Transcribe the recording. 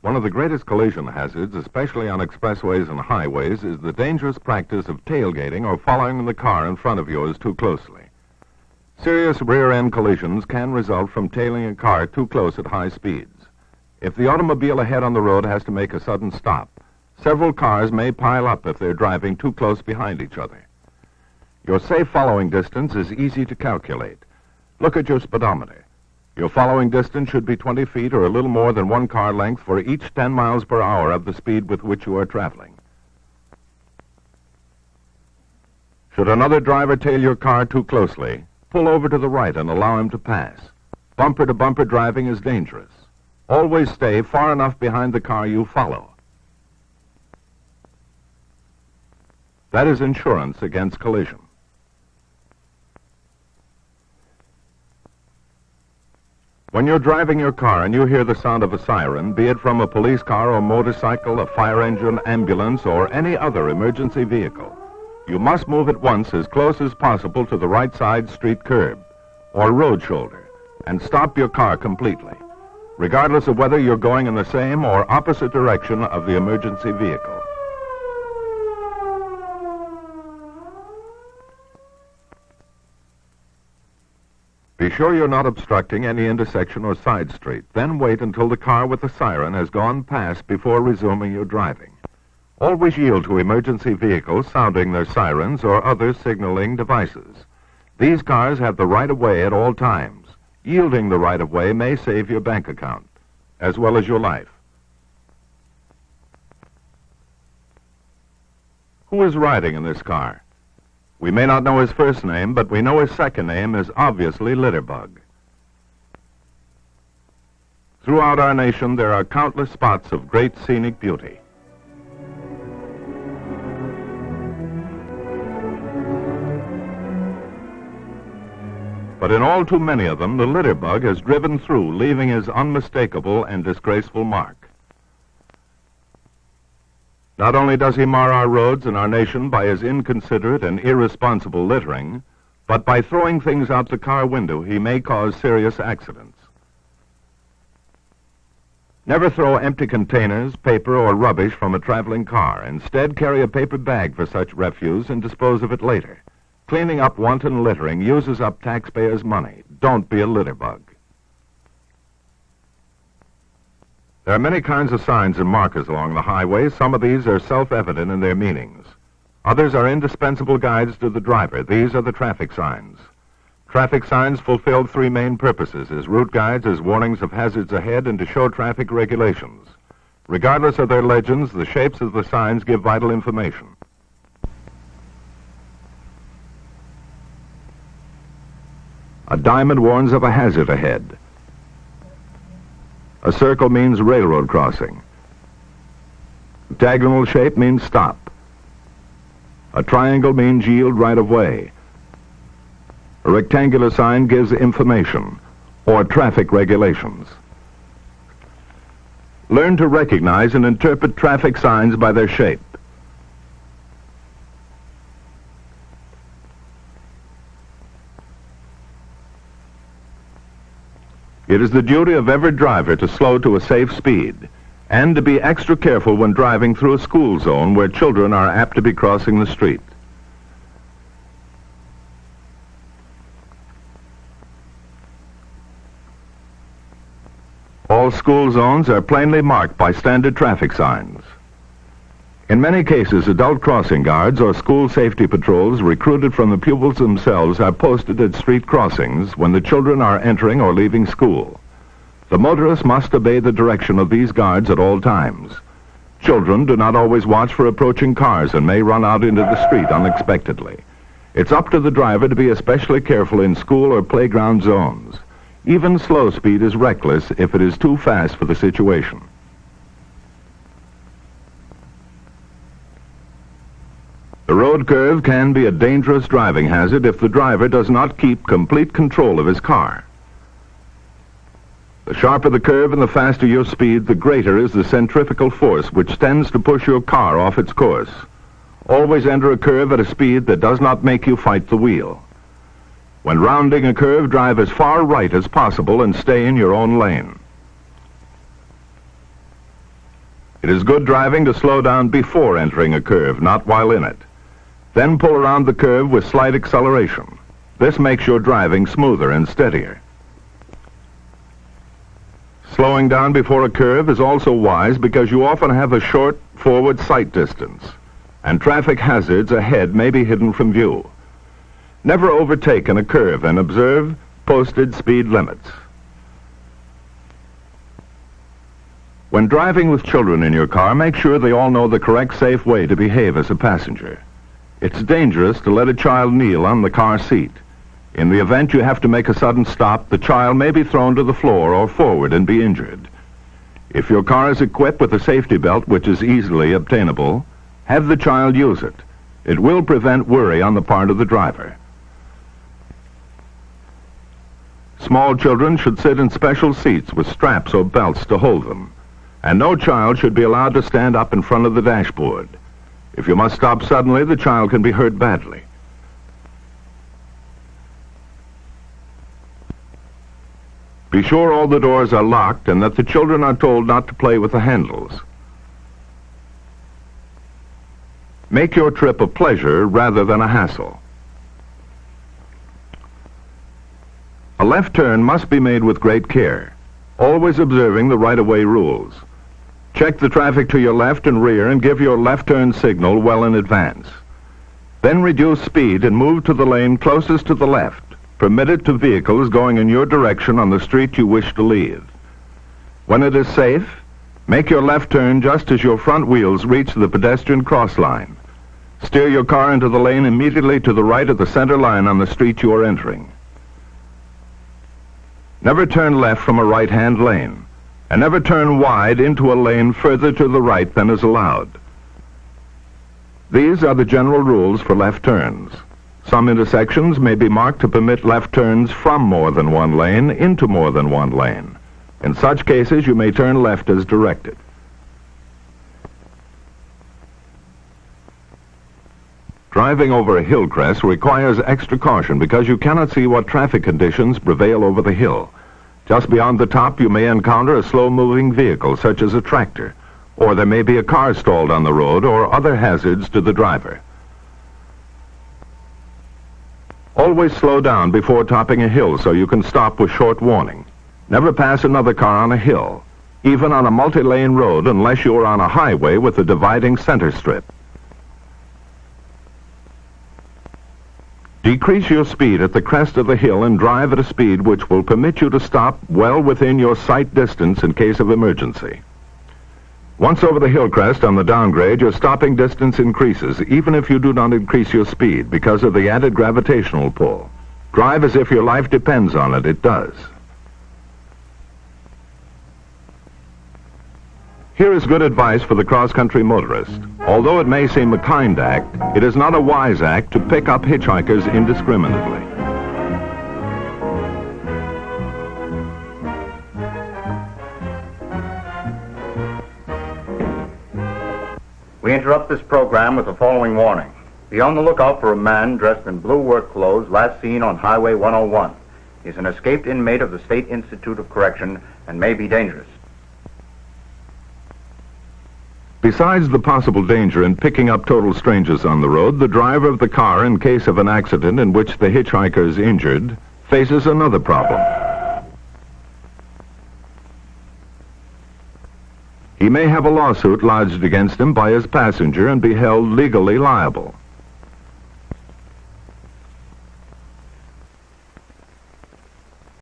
One of the greatest collision hazards, especially on expressways and highways, is the dangerous practice of tailgating or following the car in front of yours too closely. Serious rear-end collisions can result from tailing a car too close at high speeds. If the automobile ahead on the road has to make a sudden stop, several cars may pile up if they're driving too close behind each other. Your safe following distance is easy to calculate. Look at your speedometer. Your following distance should be 20 feet or a little more than one car length for each 10 miles per hour of the speed with which you are traveling. Should another driver tail your car too closely, pull over to the right and allow him to pass. Bumper-to-bumper driving is dangerous. Always stay far enough behind the car you follow. That is insurance against collision. When you're driving your car and you hear the sound of a siren, be it from a police car or motorcycle, a fire engine, ambulance, or any other emergency vehicle, you must move at once as close as possible to the right side street curb or road shoulder and stop your car completely, regardless of whether you're going in the same or opposite direction of the emergency vehicle. Be sure you're not obstructing any intersection or side street. Then wait until the car with the siren has gone past before resuming your driving. Always yield to emergency vehicles sounding their sirens or other signaling devices. These cars have the right-of-way at all times. Yielding the right-of-way may save your bank account, as well as your life. Who is riding in this car? We may not know his first name, but we know his second name is obviously Litterbug. Throughout our nation, there are countless spots of great scenic beauty. But in all too many of them, the litterbug has driven through, leaving his unmistakable and disgraceful mark. Not only does he mar our roads and our nation by his inconsiderate and irresponsible littering, but by throwing things out the car window, he may cause serious accidents. Never throw empty containers, paper, or rubbish from a traveling car. Instead, carry a paper bag for such refuse and dispose of it later. Cleaning up wanton littering uses up taxpayers' money. Don't be a litterbug. There are many kinds of signs and markers along the highway. Some of these are self-evident in their meanings. Others are indispensable guides to the driver. These are the traffic signs. Traffic signs fulfill three main purposes: as route guides, as warnings of hazards ahead, and to show traffic regulations. Regardless of their legends, the shapes of the signs give vital information. A diamond warns of a hazard ahead. A circle means railroad crossing. A diagonal shape means stop. A triangle means yield right of way. A rectangular sign gives information or traffic regulations. Learn to recognize and interpret traffic signs by their shape. It is the duty of every driver to slow to a safe speed and to be extra careful when driving through a school zone where children are apt to be crossing the street. All school zones are plainly marked by standard traffic signs. In many cases, adult crossing guards or school safety patrols recruited from the pupils themselves are posted at street crossings when the children are entering or leaving school. The motorist must obey the direction of these guards at all times. Children do not always watch for approaching cars and may run out into the street unexpectedly. It's up to the driver to be especially careful in school or playground zones. Even slow speed is reckless if it is too fast for the situation. The road curve can be a dangerous driving hazard if the driver does not keep complete control of his car. The sharper the curve and the faster your speed, the greater is the centrifugal force which tends to push your car off its course. Always enter a curve at a speed that does not make you fight the wheel. When rounding a curve, drive as far right as possible and stay in your own lane. It is good driving to slow down before entering a curve, not while in it. Then pull around the curve with slight acceleration. This makes your driving smoother and steadier. Slowing down before a curve is also wise because you often have a short forward sight distance, and traffic hazards ahead may be hidden from view. Never overtake in a curve and observe posted speed limits. When driving with children in your car, make sure they all know the correct safe way to behave as a passenger. It's dangerous to let a child kneel on the car seat. In the event you have to make a sudden stop, the child may be thrown to the floor or forward and be injured. If your car is equipped with a safety belt, which is easily obtainable, have the child use it. It will prevent worry on the part of the driver. Small children should sit in special seats with straps or belts to hold them, and no child should be allowed to stand up in front of the dashboard. If you must stop suddenly, the child can be hurt badly. Be sure all the doors are locked and that the children are told not to play with the handles. Make your trip a pleasure rather than a hassle. A left turn must be made with great care, always observing the right-of-way rules. Check the traffic to your left and rear and give your left turn signal well in advance. Then reduce speed and move to the lane closest to the left, permitted to vehicles going in your direction on the street you wish to leave. When it is safe, make your left turn just as your front wheels reach the pedestrian cross line. Steer your car into the lane immediately to the right of the center line on the street you are entering. Never turn left from a right-hand lane, and never turn wide into a lane further to the right than is allowed. These are the general rules for left turns. Some intersections may be marked to permit left turns from more than one lane into more than one lane. In such cases, you may turn left as directed. Driving over a hill crest requires extra caution because you cannot see what traffic conditions prevail over the hill. Just beyond the top, you may encounter a slow-moving vehicle, such as a tractor, or there may be a car stalled on the road or other hazards to the driver. Always slow down before topping a hill so you can stop with short warning. Never pass another car on a hill, even on a multi-lane road, unless you are on a highway with a dividing center strip. Decrease your speed at the crest of the hill and drive at a speed which will permit you to stop well within your sight distance in case of emergency. Once over the hill crest on the downgrade, your stopping distance increases, even if you do not increase your speed because of the added gravitational pull. Drive as if your life depends on it. It does. Here is good advice for the cross-country motorist. Although it may seem a kind act, it is not a wise act to pick up hitchhikers indiscriminately. We interrupt this program with the following warning. Be on the lookout for a man dressed in blue work clothes last seen on Highway 101. He's an escaped inmate of the State Institute of Correction and may be dangerous. Besides the possible danger in picking up total strangers on the road, the driver of the car, in case of an accident in which the hitchhiker is injured, faces another problem. He may have a lawsuit lodged against him by his passenger and be held legally liable.